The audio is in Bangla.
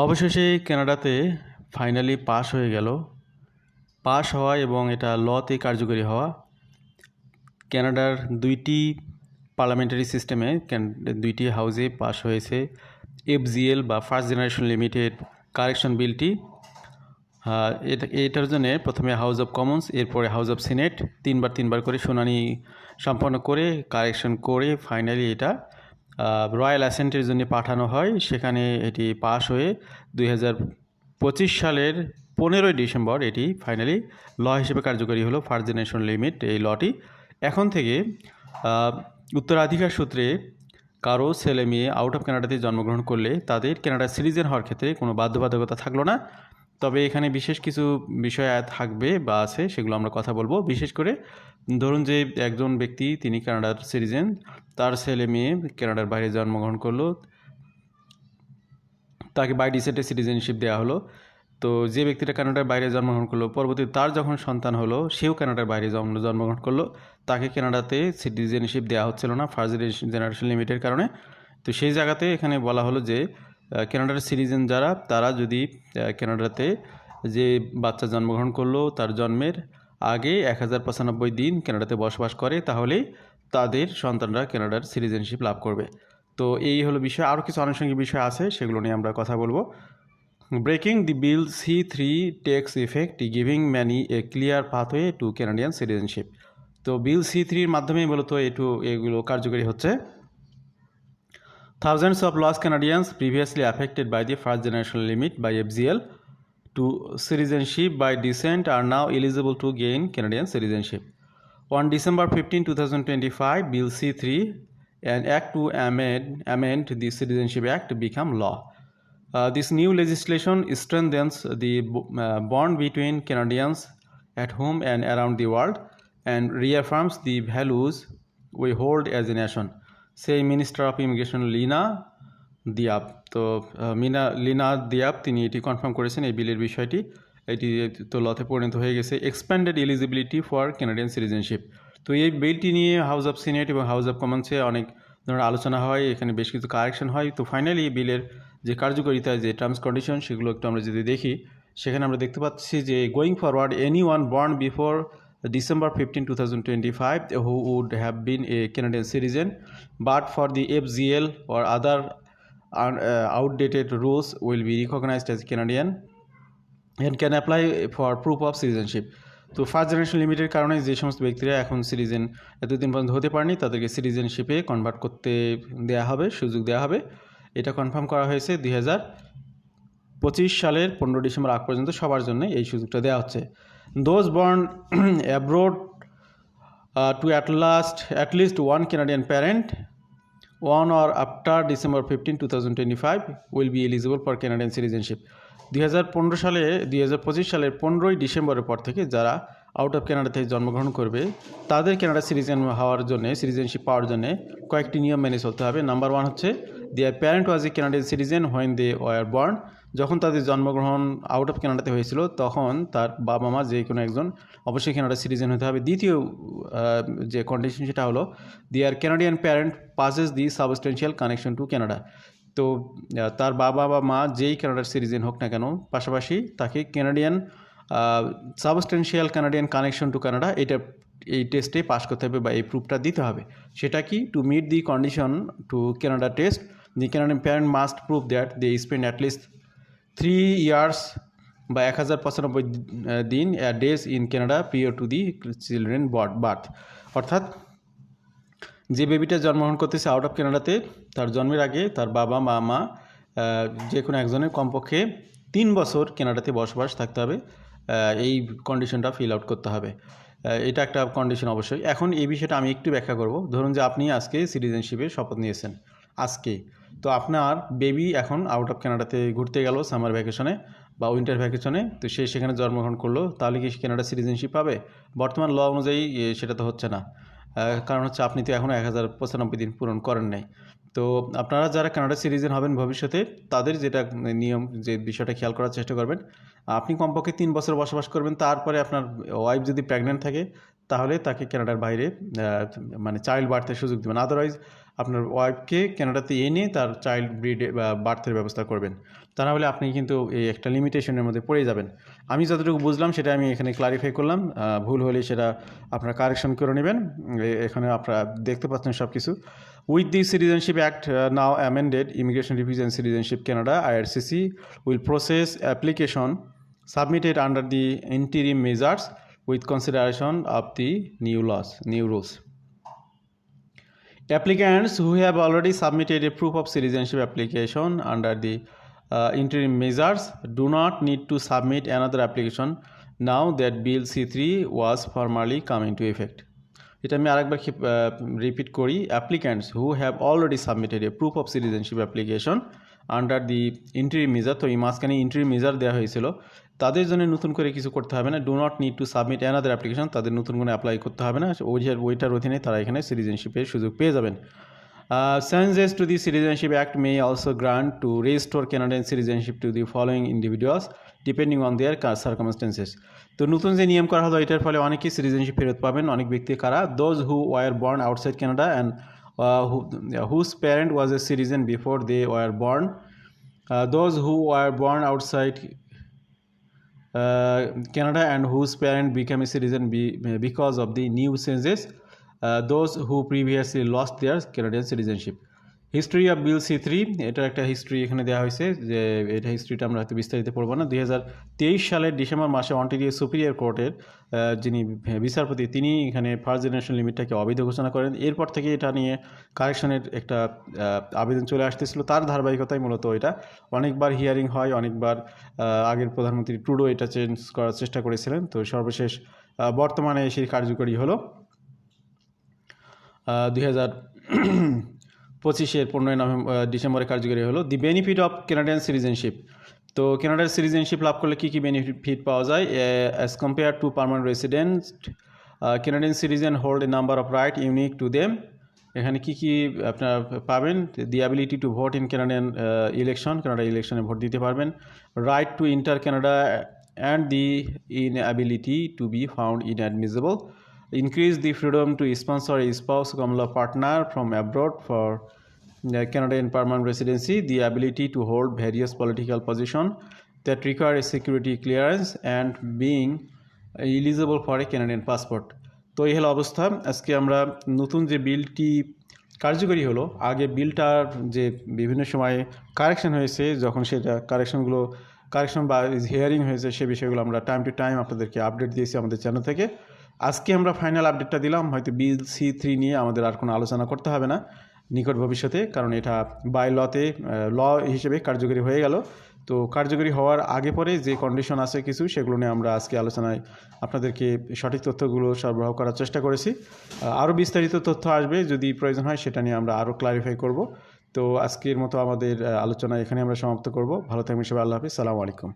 অবশেষে কানাডাতে ফাইনালি পাস হয়ে গেল। পাস হওয়া এবং এটা লতে কার্যকরী হওয়া কানাডার দুইটি পার্লামেন্টারি সিস্টেমে দুইটি হাউসে পাস হয়েছে। এফজিএল বা ফার্স্ট জেনারেশন লিমিটেড কারেকশন বিলটি এটার জন্য প্রথমে হাউস অফ কমন্স, এরপরে হাউস অফ সিনেট তিনবার করে শুনানি সম্পন্ন করে কারেকশন করে ফাইনালি এটা রয়্যাল অ্যাসেন্টের জন্য পাঠানো হয়। সেখানে এটি পাস হয়ে 2025 সালের 15ই ডিসেম্বর এটি ফাইনালি ল হিসেবে কার্যকরী হলো। ফার্স্ট জেনারেশন লিমিট এই লটি এখন থেকে উত্তরাধিকার সূত্রে কারো ছেলে মেয়ে আউট অফ কানাডাতে জন্মগ্রহণ করলে তাদের কানাডার সিটিজেন হওয়ার ক্ষেত্রে কোনো বাধ্যবাধকতা থাকলো না। তবে এখানে বিশেষ কিছু বিষয় থাকবে বা আছে, সেগুলো আমরা কথা বলবো। বিশেষ করে ধরুন যে একজন ব্যক্তি তিনি কানাডার সিটিজেন, তার ছেলে মেয়ে কানাডার বাইরে জন্মগ্রহণ করলো, তাকে বাই ডিসেন্টে সিটিজেনশিপ দেওয়া হলো। তো যে ব্যক্তিটা কানাডার বাইরে জন্মগ্রহণ করলো, পরবর্তীতে তার যখন সন্তান হলো সেও কানাডার বাইরে জন্মগ্রহণ করলো, তাকে কানাডাতে সিটিজেনশিপ দেওয়া হচ্ছিল না ফার্স্ট জেনারেশন লিমিটের কারণে। তো সেই জায়গাতে এখানে বলা হলো যে কানাডার সিটিজেন যারা, তারা যদি কানাডাতে যে বাচ্চা জন্মগ্রহণ করলো তার জন্মের আগে 1095 দিন কানাডাতে বসবাস করে, তাহলেই তাদের সন্তানরা কানাডার সিটিজেনশিপ লাভ করবে। তো এই হলো বিষয়। আরও কিছু আনুষঙ্গিক বিষয় আছে, সেগুলো নিয়ে আমরা কথা বলবো। Breaking the Bill C3 takes effect, giving many a clear pathway to Canadian citizenship. তো বিল C3 মাধ্যমে মূলত এগুলো কার্যকরী হচ্ছে। Thousands of lost Canadians previously affected by the first generation limit by FGL to citizenship by descent are now eligible to gain Canadian citizenship. On December 15, 2025, Bill C3, an act to amend the Citizenship Act, became law. This new legislation strengthens the bond between Canadians at home and around the world and reaffirms the values we hold as a nation, say Minister of Immigration Lina Diab. তো লিনা দিয়াব তিনি এটি কনফার্ম করেছেন এই বিলের বিষয়টি। এটি তো লতে পরিণত হয়ে গেছে। Expanded eligibility for Canadian citizenship. তো এই বিলটি নিয়ে হাউস অফ সিনেট এবং হাউস অফ কমন্সে অনেক ধরনের আলোচনা হয়, এখানে বেশ কিছু কারেকশন হয়। তো ফাইনালি এই বিলের যে কার্যকারিতা, যে টার্মস কন্ডিশন, সেগুলো একটু আমরা যদি দেখি, সেখানে আমরা দেখতে পাচ্ছি যে going forward any one born before December 15, 2025 who would have been a Canadian citizen but for the FGL or other outdated rules will be recognized as Canadian and can apply for proof of citizenship. তো ফার্স্ট জেনারেশন লিমিটের কারণে যে সমস্ত ব্যক্তিরা এখন সিটিজেন এতদিন পর্যন্ত হতে পারেনি, তাদেরকে সিটিজেনশিপে কনভার্ট করতে দেওয়া হবে, সুযোগ দেওয়া হবে। এটা কনফার্ম করা হয়েছে 2025 সালের 15 ডিসেম্বর আগ পর্যন্ত সবার জন্য এই সুযোগটা দেওয়া হচ্ছে। Those born abroad to at least one Canadian parent on or after December 15, 2025 will be eligible for Canadian citizenship. 2025 সালের 15ই ডিসেম্বরের পর থেকে যারা আউট অফ কানাডাতে জন্মগ্রহণ করবে, তাদের কানাডা সিটিজেন হওয়ার জন্য, সিটিজেনশিপ পাওয়ার জন্য কয়েকটি নিয়ম মেনে চলতে হবে। নাম্বার 1 হচ্ছে their parent was a Canadian citizen when they were born. যখন তাদের জন্মগ্রহণ আউট অফ কানাডাতে হয়েছিল, তখন তার বাবা মা যে কোনো একজন অবশ্যই কানাডা সিটিজেন হতে হবে। দ্বিতীয় যে কন্ডিশন সেটা হলো there Canadian parent passes the substantial connection to Canada. তো তার বাবা বা মা যেই কানাডার সিটিজেন হোক না কেন, পাশাপাশি তাকে Canadian substantial Canadian connection to Canada এই টেস্টে পাস করতে হবে বা এই প্রুফটা দিতে হবে। সেটা কি? To meet the condition to Canada test, the Canadian parent must prove that they spend at least 3 years বা 1095 দিন days in Canada prior to the children birth. অর্থাৎ যে বেবিটা জন্মগ্রহণ করতেছে আউট অফ কানাডাতে, তার জন্মের আগে তার বাবা মা যে কোনো একজনের কমপক্ষে 3 বছর কানাডাতে বসবাস থাকতে হবে। এই কন্ডিশনটা ফিল আউট করতে হবে। এটা একটা কন্ডিশন অবশ্যই। এখন এই বিষয়টা আমি একটু ব্যাখ্যা করব। ধরুন যে আপনি আজকে সিটিজেনশিপের শপথ নিয়েছেন আজকে, তো আপনার বেবি এখন আউট অফ কানাডাতে ঘুরতে গেল সামার ভ্যাকেশনে বা উইন্টার ভ্যাকেশনে, তো সে সেখানে জন্মগ্রহণ করলো, তাহলে কি কানাডা সিটিজেনশিপ পাবে? বর্তমান ল অনুযায়ী সেটা তো হচ্ছে না, কারণ হচ্ছে আপনি তো এখনও 1095 দিন পূরণ করেন নাই। তো আপনারা যারা কানাডা সিটিজেন হবেন ভবিষ্যতে, তাদের যেটা নিয়ম, যে বিষয়টা খেয়াল করার চেষ্টা করবেন, আপনি কমপক্ষে 3 বছর বসবাস করবেন। তারপরে আপনার ওয়াইফ যদি প্রেগনেন্ট থাকে, তাহলে তাকে কানাডার বাইরে মানে চাইল্ড বার্থের সুযোগ দেবেন। আদারওয়াইজ আপনার ওয়াইফকে কানাডাতে এনে তার চাইল্ড ব্রিড বা বার্থের ব্যবস্থা করবেন। তা না হলে আপনি কিন্তু এই একটা লিমিটেশনের মধ্যে পড়ে যাবেন। আমি যতটুকু বুঝলাম সেটা আমি এখানে ক্লারিফাই করলাম। ভুল হলে সেটা আপনারা কারেকশন করে নেবেন। এখানে আপনারা দেখতে পাচ্ছেন সব কিছু। With the citizenship act now amended, immigration, refugee and citizenship Canada IRCC will process application submitted under the interim measures with consideration of the new rules. Applicants who have already submitted a proof of citizenship application under the interim measures do not need to submit another application now that Bill C3 was formally come into effect. এটা আমি আরেকবার রিপিট করি। Applicants who have already submitted A proof of citizenship application under the interim measure, তো এই মাঝখানে ইন্টারিম মেজার দেওয়া হয়েছিল, তাদের জন্য নতুন করে কিছু করতে হবে না। Do not need to submit another application, তাদের নতুন করে অ্যাপ্লাই করতে হবে না। ওইটার অধীনে তারা এখানে সিটিজেনশিপের সুযোগ পেয়ে যাবেন। Changes to the Citizenship Act may also grant to restore Canadian citizenship to the following individuals depending on their circumstances. তো নতুন যে নিয়ম করা হলো এটার ফলে অনেকেই সিটিজেনশিপ ফেরত পাবেন। অনেক ব্যক্তি কারা? Those who were born outside Canada and whose parent was a citizen before they were born. Those who were born outside Canada and whose parent became a citizen because of the new census. Those who previously lost their Canadian citizenship. History of bill C3, এটার একটা হিস্ট্রি এখানে দেওয়া হয়েছে, যে এটা হিস্ট্রিটা আমরা হয়তো বিস্তারিত পড়বো না। 2023 সালের ডিসেম্বর মাসে অন্টারিও সুপিরিয়র কোর্টের যিনি বিচারপতি, তিনি এখানে ফার্স্ট জেনারেশন লিমিটটাকে অবৈধ ঘোষণা করেন। এরপর থেকে এটা নিয়ে কারেকশনের একটা আবেদন চলে আসতেছিল, তার ধারাবাহিকতায় মূলত এটা অনেকবার হিয়ারিং হয়, অনেকবার আগের প্রধানমন্ত্রী ট্রুডো এটা চেঞ্জ করার চেষ্টা করেছিলেন। তো সর্বশেষ বর্তমানে সেই কার্যকরী হলো 2025-এর 15 ডিসেম্বরে কার্যকরী হলো। The benefit of Canadian citizenship, তো কানাডার সিটিজেনশিপ লাভ করলে কী কী বেনিফিট পাওয়া যায়? As compare to permanent resident, Canadian citizen hold a number of right unique to them. এখানে কী কী আপনারা পাবেন? The ability to vote in Canadian election, Canada ইলেকশনে ভোট দিতে পারবেন। Right to enter Canada and the inability to be found inadmissible. Increase the freedom to sponsor a spouse common law partner from abroad for Canadian permanent residency, the ability to hold various political positions that require a security clearance, and being eligible for a Canadian passport. তো এই হলো অবস্থা। আজকে আমরা নতুন যে বিলটি কার্যকরী হলো, আগে বিলটার যে বিভিন্ন সময়ে কারেকশন হয়েছে, যখন সেটা কারেকশন বা হিয়ারিং হয়েছে, সে বিষয়গুলো আমরা টাইম টু টাইম আপনাদেরকে আপডেট দিয়েছি আমাদের চ্যানেল থেকে। আজকে আমরা ফাইনাল আপডেটটা দিলাম। হয়তো বিল C3 নিয়ে আমাদের আর কোনো আলোচনা করতে হবে না নিকট ভবিষ্যতে, কারণ এটা বাই ল হিসেবে কার্যকরী হয়ে গেল। তো কার্যকরী হওয়ার আগে পরে যে কন্ডিশন আছে কিছু, সেগুলো নিয়ে আমরা আজকে আলোচনায় আপনাদেরকে সঠিক তথ্যগুলো সরবরাহ করার চেষ্টা করেছি। আরও বিস্তারিত তথ্য আসবে, যদি প্রয়োজন হয় সেটা নিয়ে আমরা আরও ক্লারিফাই করব। তো আজকের মতো আমাদের আলোচনা এখানে আমরা সমাপ্ত করব। ভালো থাকবেন সবাই। আল্লাহ হাফিজ। সালামু আলাইকুম।